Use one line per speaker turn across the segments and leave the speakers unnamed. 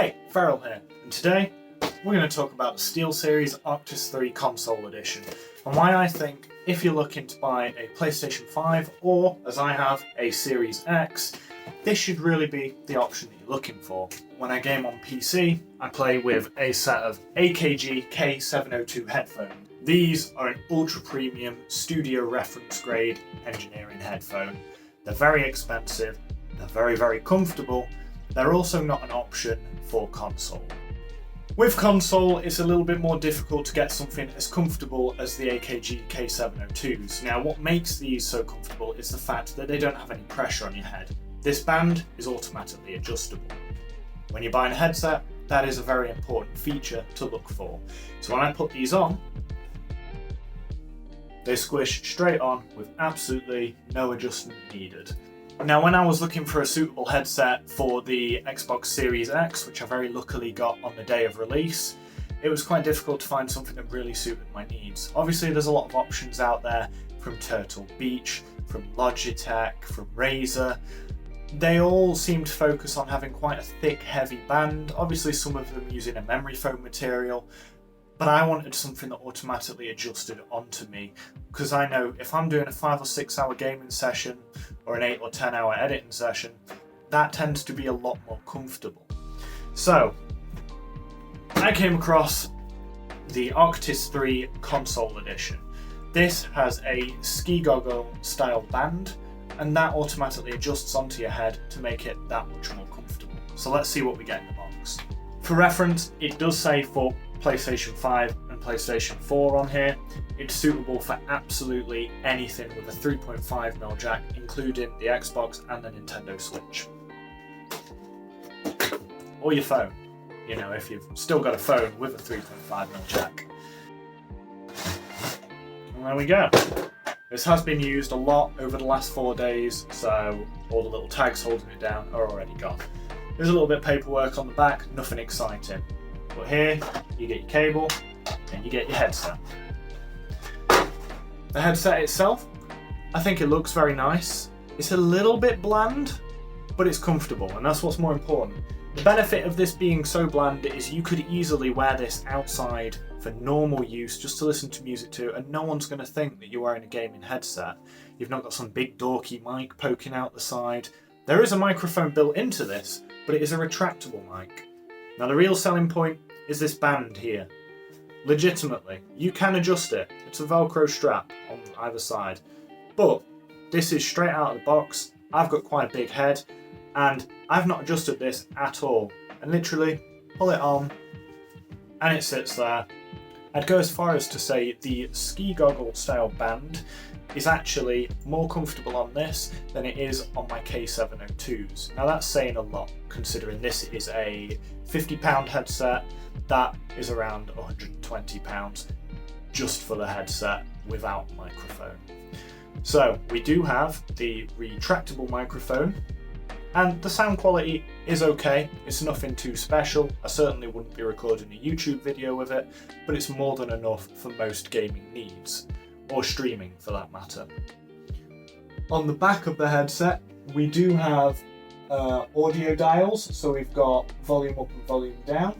Hey, Feral here, and today we're going to talk about the SteelSeries Arctis 3 Console Edition, and why I think if you're looking to buy a PlayStation 5 or, as I have, a Series X, this should really be the option that you're looking for. When I game on PC, I play with a set of AKG K702 headphones. These are an ultra premium studio reference grade engineering headphone. They're very expensive, they're very comfortable. They're also not an option for console. With console, it's a little bit more difficult to get something as comfortable as the AKG K702s. Now, what makes these so comfortable is the fact that they don't have any pressure on your head. This band is automatically adjustable. When you're buying a headset, that is a very important feature to look for. So when I put these on, they squish straight on with absolutely no adjustment needed. Now, when I was looking for a suitable headset for the Xbox Series X, which I very luckily got on the day of release, it was quite difficult to find something that really suited my needs. Obviously, there's a lot of options out there from Turtle Beach, from Logitech, from Razer. They all seem to focus on having quite a thick, heavy band, obviously some of them using a memory foam material, but I wanted something that automatically adjusted onto me, because I know if I'm doing a 5 or 6 hour gaming session or an 8 or 10 hour editing session, that tends to be a lot more comfortable. So I came across the Arctis 3 Console Edition. This has a ski goggle style band, and that automatically adjusts onto your head to make it that much more comfortable. So let's see what we get in the box. For reference, it does say for PlayStation 5 and PlayStation 4 on here. It's suitable for absolutely anything with a 3.5mm jack, including the Xbox and the Nintendo Switch. Or your phone, you know, if you've still got a phone with a 3.5mm jack. And there we go. This has been used a lot over the last 4 days, so all the little tags holding it down are already gone. There's a little bit of paperwork on the back, nothing exciting. But here, you get your cable and you get your headset. The headset itself, I think it looks very nice. It's a little bit bland, but it's comfortable, and that's what's more important. The benefit of this being so bland is you could easily wear this outside for normal use, just to listen to music to, and no one's going to think that you're wearing a gaming headset. You've not got some big dorky mic poking out the side. There is a microphone built into this, but it is a retractable mic. Now, the real selling point is this band here. Legitimately, you can adjust it. It's a Velcro strap on either side. But this is straight out of the box. I've got quite a big head, and I've not adjusted this at all. And literally, pull it on, and it sits there. I'd go as far as to say the ski goggle style band is actually more comfortable on this than it is on my K702s. Now that's saying a lot, considering this is a £50 headset, that is around £120 just for the headset without microphone. So we do have the retractable microphone, and the sound quality is okay. It's nothing too special. I certainly wouldn't be recording a YouTube video with it, but it's more than enough for most gaming needs, or streaming for that matter. On the back of the headset, we do have audio dials, so we've got volume up and volume down.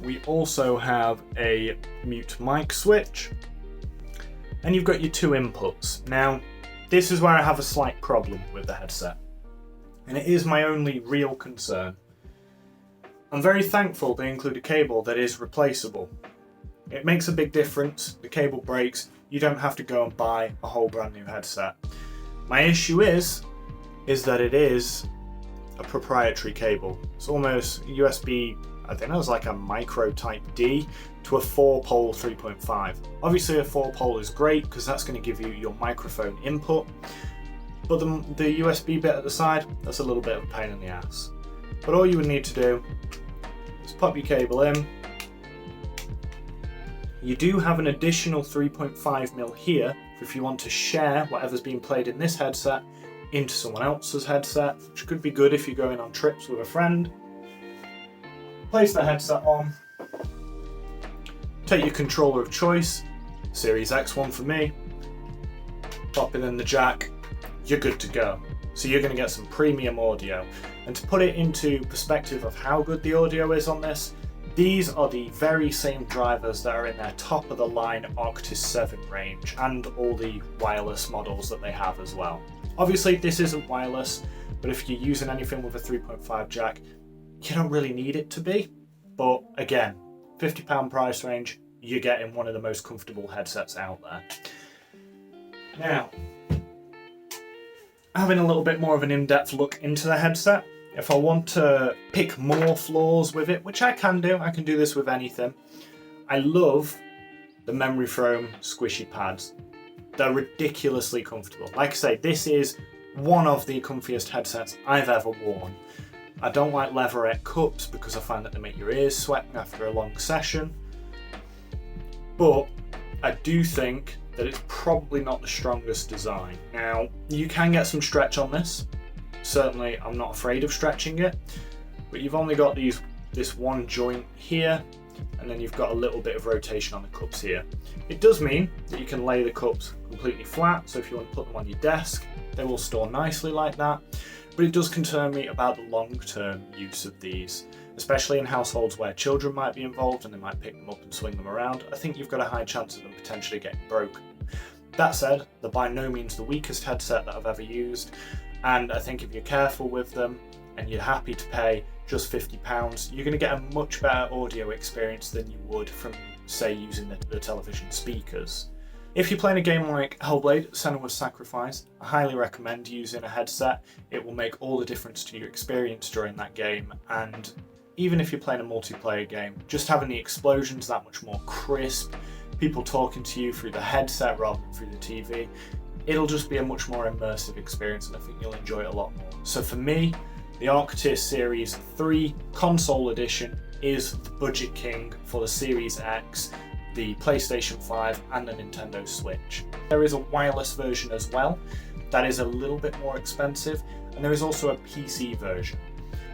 We also have a mute mic switch, and you've got your 2 inputs. Now, this is where I have a slight problem with the headset, and it is my only real concern. I'm very thankful they include a cable that is replaceable. It makes a big difference. The cable breaks, you don't have to go and buy a whole brand new headset. My issue is that it is a proprietary cable. It's almost USB, I think it was like a micro type D to a 4-pole 3.5. Obviously a 4-pole is great because that's going to give you your microphone input, but the USB bit at the side, that's a little bit of a pain in the ass. But all you would need to do is pop your cable in. You do have an additional 3.5mm here if you want to share whatever's being played in this headset into someone else's headset, which could be good if you're going on trips with a friend. Place the headset on, take your controller of choice, Series X one for me, pop it in the jack, you're good to go. So you're going to get some premium audio. And to put it into perspective of how good the audio is on this, these are the very same drivers that are in their top of the line Arctis 7 range and all the wireless models that they have as well. Obviously this isn't wireless, but if you're using anything with a 3.5 jack, you don't really need it to be. But again, £50 price range, you're getting one of the most comfortable headsets out there. Now, having a little bit more of an in-depth look into the headset, if I want to pick more flaws with it, which I can do this with anything, I love the memory foam squishy pads. They're ridiculously comfortable. Like I say, this is one of the comfiest headsets I've ever worn. I don't like leatherette cups because I find that they make your ears sweat after a long session. But I do think that it's probably not the strongest design. Now, you can get some stretch on this. Certainly, I'm not afraid of stretching it, but you've only got this one joint here, and then you've got a little bit of rotation on the cups here. It does mean that you can lay the cups completely flat, so if you want to put them on your desk, they will store nicely like that. But it does concern me about the long-term use of these, especially in households where children might be involved and they might pick them up and swing them around. I think you've got a high chance of them potentially getting broken. That said, they're by no means the weakest headset that I've ever used, and I think if you're careful with them and you're happy to pay just £50, you're going to get a much better audio experience than you would from, say, using the television speakers. If you're playing a game like Hellblade: Senua's Sacrifice, I highly recommend using a headset. It will make all the difference to your experience during that game, and even if you're playing a multiplayer game, just having the explosions that much more crisp, people talking to you through the headset rather than through the TV, it'll just be a much more immersive experience, and I think you'll enjoy it a lot more. So for me, the Arctis Series 3 Console Edition is the budget king for the Series X, the PlayStation 5 and the Nintendo Switch. There is a wireless version as well that is a little bit more expensive, and there is also a PC version.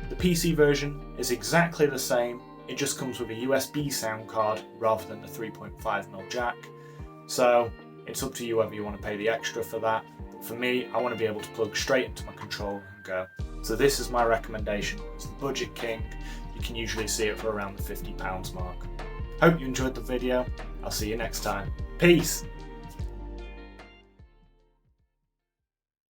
The PC version is exactly the same, it just comes with a USB sound card rather than the 3.5mm jack. So it's up to you whether you want to pay the extra for that. But for me, I want to be able to plug straight into my controller and go. So this is my recommendation. It's the budget king. You can usually see it for around the £50 mark. Hope you enjoyed the video. I'll see you next time. Peace!